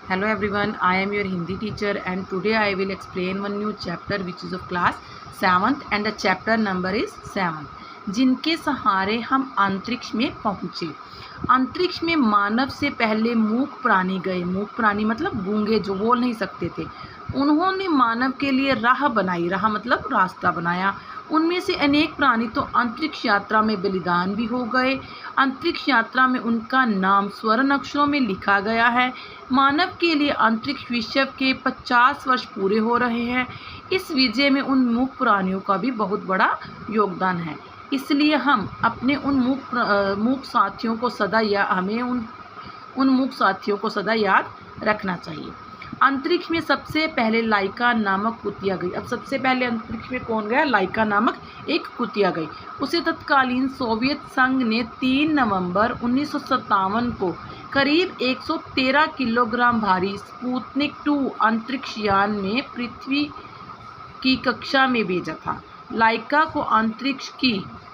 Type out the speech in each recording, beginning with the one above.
Hello everyone, I am your Hindi teacher and today I will explain one new chapter which is of class 7th and the chapter number is 7. जिनके सहारे हम अंतरिक्ष में पहुँचे। अंतरिक्ष में मानव से पहले मूक प्राणी गए। मूक प्राणी मतलब गूंगे, जो बोल नहीं सकते थे। उन्होंने मानव के लिए राह बनाई। राह मतलब रास्ता बनाया। उनमें से अनेक प्राणी तो अंतरिक्ष यात्रा में बलिदान भी हो गए। अंतरिक्ष यात्रा में उनका नाम स्वर्ण अक्षरों में लिखा गया है। मानव के लिए अंतरिक्ष विश्व के 50 वर्ष पूरे हो रहे हैं। इस विजय में उन मूक प्राणियों का भी बहुत बड़ा योगदान है। इसलिए हम अपने उन मूक साथियों को सदा याद रखना चाहिए। अंतरिक्ष में सबसे पहले लाइका नामक कुतिया गई। अब सबसे पहले अंतरिक्ष में कौन गया? लाइका नामक एक कुतिया गई। उसे तत्कालीन सोवियत संघ ने 3 नवंबर 1957 को करीब 113 किलोग्राम भारी स्पुतनिक 2 अंतरिक्ष यान में पृथ्वी की कक्षा में भेजा था। लाइका को अंतरिक्ष की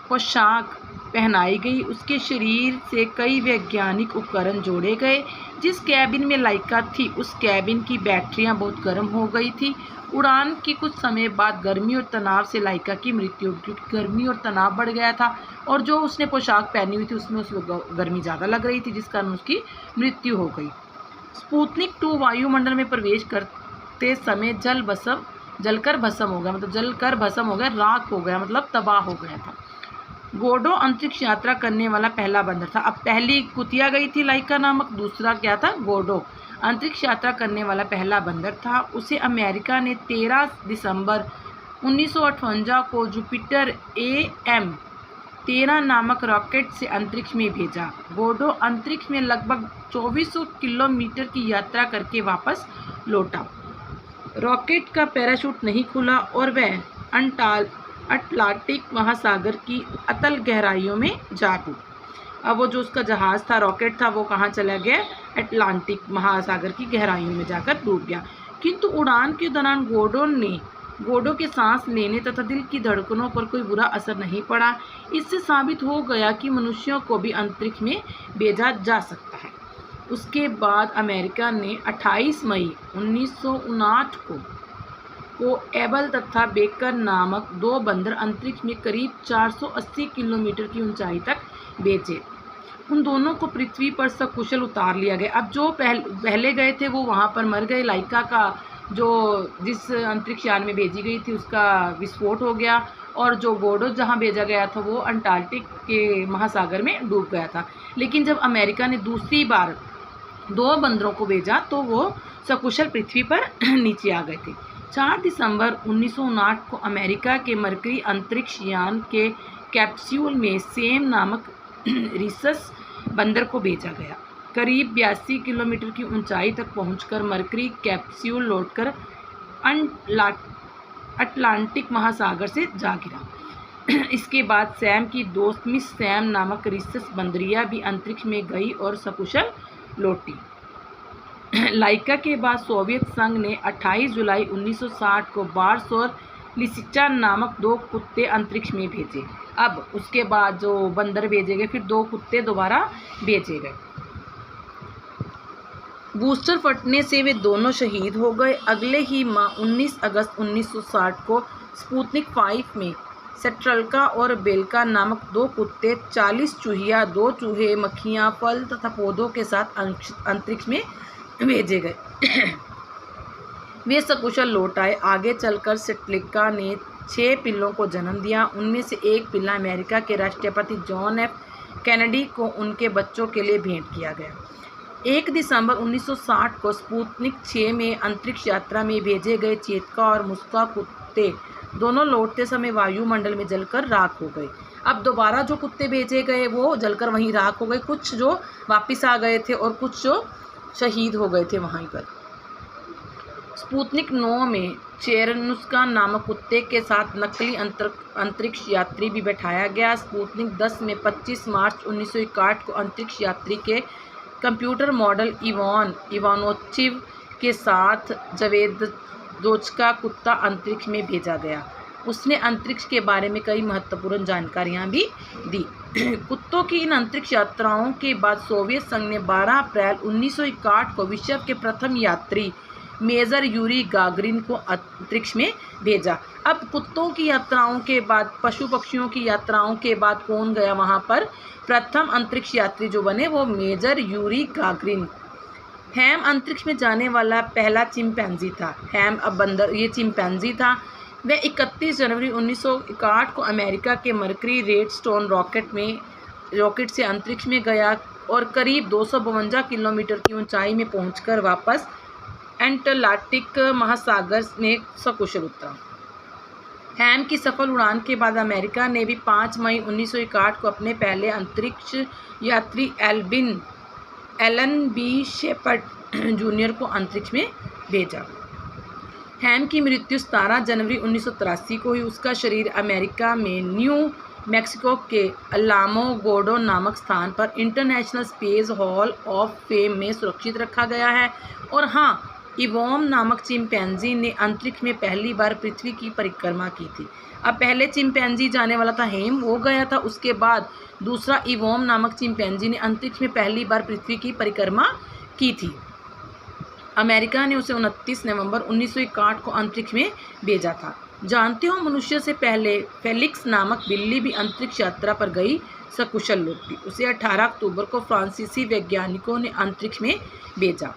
पोशाक पहनाई गई। उसके शरीर से कई वैज्ञानिक उपकरण जोड़े गए। जिस कैबिन में लाइका थी उस कैबिन की बैटरियां बहुत गर्म हो गई थी। उड़ान के कुछ समय बाद गर्मी और तनाव से लाइका की मृत्यु, क्योंकि गर्मी और तनाव बढ़ गया था और जो उसने पोशाक पहनी हुई थी उसमें गर्मी ज़्यादा लग रही थी, जिस कारण उसकी मृत्यु हो गई। स्पुतनिक 2 वायुमंडल में प्रवेश करते समय जलकर भस्म हो गया, राख हो गया, मतलब तबाह हो गया था। गोडो अंतरिक्ष यात्रा करने वाला पहला बंदर था। अब पहली कुतिया गई थी लाइका नामक, दूसरा क्या था? गोडो अंतरिक्ष यात्रा करने वाला पहला बंदर था। उसे अमेरिका ने 13 दिसंबर 1958 को जुपिटर AM-13 नामक रॉकेट से अंतरिक्ष में भेजा। गोडो अंतरिक्ष में लगभग 2400 किलोमीटर की यात्रा करके वापस लौटा। रॉकेट का पैराशूट नहीं खुला और वह अटलांटिक महासागर की अतल गहराइयों में जा डूबा। अब वो जो उसका जहाज़ था, रॉकेट था, वो कहाँ चला गया? अटलांटिक महासागर की गहराइयों में जाकर डूब गया। किंतु उड़ान के दौरान गोडो के सांस लेने तथा दिल की धड़कनों पर कोई बुरा असर नहीं पड़ा। इससे साबित हो गया कि मनुष्यों को भी अंतरिक्ष में भेजा जा सकता है। उसके बाद अमेरिका ने 28 मई 1959 को एबल तथा बेकर नामक 2 बंदर अंतरिक्ष में करीब 480 किलोमीटर की ऊंचाई तक भेजे। उन दोनों को पृथ्वी पर सकुशल उतार लिया गया। अब जो पहले गए थे वो वहाँ पर मर गए। लाइका का जिस अंतरिक्ष यान में भेजी गई थी उसका विस्फोट हो गया और जो गोडो जहाँ भेजा गया था वो अंटार्कटिक के महासागर में डूब गया था। लेकिन जब अमेरिका ने दूसरी बार 2 बंदरों को भेजा तो वो सकुशल पृथ्वी पर नीचे आ गए थे। 4 दिसंबर 1959 को अमेरिका के मरकरी अंतरिक्ष यान के कैप्सूल में सेम नामक रिसस बंदर को भेजा गया। करीब 82 किलोमीटर की ऊंचाई तक पहुंचकर मरकरी कैप्सूल लौटकर अटलांटिक महासागर से जा गिरा। इसके बाद सैम की दोस्त मिस सैम नामक रिसस बंदरिया भी अंतरिक्ष में गई और सकुशल लौटी। लाइका के बाद सोवियत संघ ने 28 जुलाई 1960 को बार्स और लिसिचा नामक 2 कुत्ते अंतरिक्ष में भेजे। अब उसके बाद जो बंदर भेजे गए, फिर 2 कुत्ते दोबारा भेजे गए। बूस्टर फटने से वे दोनों शहीद हो गए। अगले ही माह 19 अगस्त 1960 को स्पुतनिक 5 में सेट्रलका और बेलका नामक 2 कुत्ते, 40 चूहिया, 2 चूहे, मक्खियाँ, फल तथा पौधों के साथ अंतरिक्ष में भेजे गए। वे सकुशल लौट आए। आगे चलकर सेट्रलिका ने 6 पिल्लों को जन्म दिया। उनमें से एक पिल्ला अमेरिका के राष्ट्रपति जॉन एफ कैनेडी को उनके बच्चों के लिए भेंट किया गया। 1 दिसंबर 1960 को स्पुतनिक 6 में अंतरिक्ष यात्रा में भेजे गए चेतका और मुस्का कुत्ते दोनों लौटते समय वायुमंडल में जलकर राख हो गए। अब दोबारा जो कुत्ते भेजे गए वो जलकर वहीं राख हो गए। कुछ जो वापस आ गए थे और कुछ जो शहीद हो गए थे वहीं पर। स्पुतनिक 9 में चेरनुस्का नामक कुत्ते के साथ नकली अंतरिक्ष यात्री भी बैठाया गया। स्पुतनिक 10 में 25 मार्च 1961 को अंतरिक्ष यात्री के कंप्यूटर मॉडल इवानोचिव के साथ जवेदोचका कुत्ता अंतरिक्ष में भेजा गया। उसने अंतरिक्ष के बारे में कई महत्वपूर्ण जानकारियाँ भी दी। कुत्तों की इन अंतरिक्ष यात्राओं के बाद सोवियत संघ ने 12 अप्रैल 1961 को विश्व के प्रथम यात्री मेजर यूरी गागरिन को अंतरिक्ष में भेजा। अब कुत्तों की यात्राओं के बाद, पशु पक्षियों की यात्राओं के बाद कौन गया वहाँ पर? प्रथम अंतरिक्ष यात्री जो बने वो मेजर यूरी गागरिन। हैम अंतरिक्ष में जाने वाला पहला चिंपैंजी था। हैम अब बंदर, ये चिंपैंजी था। वह 31 जनवरी 1961 को अमेरिका के मर्करी रेडस्टोन रॉकेट से अंतरिक्ष में गया और करीब 252 किलोमीटर की ऊंचाई में पहुंचकर वापस एंटार्कटिक महासागर में सकुशल उतरा। हैम की सफल उड़ान के बाद अमेरिका ने भी 5 मई 1961 को अपने पहले अंतरिक्ष यात्री एलन बी शेपर्ड जूनियर को अंतरिक्ष में भेजा। हैम की मृत्यु 17 जनवरी 1983 को हुई। उसका शरीर अमेरिका में न्यू मैक्सिको के अलामोगोर्डो नामक स्थान पर international space hall of fame में सुरक्षित रखा गया है। और हाँ, इवोम नामक चिंपैंजी ने अंतरिक्ष में पहली बार पृथ्वी की परिक्रमा की थी। अब पहले चिंपैंजी जाने वाला था हैम, वो गया था। उसके बाद दूसरा इवोम नामक चिंपैंजी ने अंतरिक्ष में पहली बार पृथ्वी की परिक्रमा की थी। अमेरिका ने उसे 29 नवंबर 1961 को अंतरिक्ष में भेजा था। जानते हो, मनुष्य से पहले फेलिक्स नामक बिल्ली भी अंतरिक्ष यात्रा पर गई, सकुशल लौटी। उसे 18 अक्टूबर को फ्रांसीसी वैज्ञानिकों ने अंतरिक्ष में भेजा।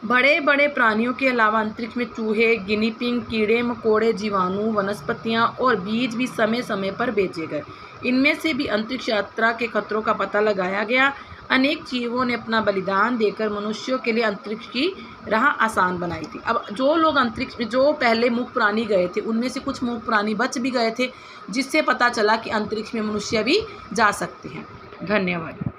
बड़े बड़े प्राणियों के अलावा अंतरिक्ष में चूहे, गिनी पिग, कीड़े मकोड़े, जीवाणु, वनस्पतियां और बीज भी समय समय पर भेजे गए। इनमें से भी अंतरिक्ष यात्रा के खतरों का पता लगाया गया। अनेक जीवों ने अपना बलिदान देकर मनुष्यों के लिए अंतरिक्ष की राह आसान बनाई थी। अब जो लोग अंतरिक्ष में, जो पहले मूक प्राणी गए थे, उनमें से कुछ मूक प्राणी बच भी गए थे, जिससे पता चला कि अंतरिक्ष में मनुष्य भी जा सकते हैं। धन्यवाद।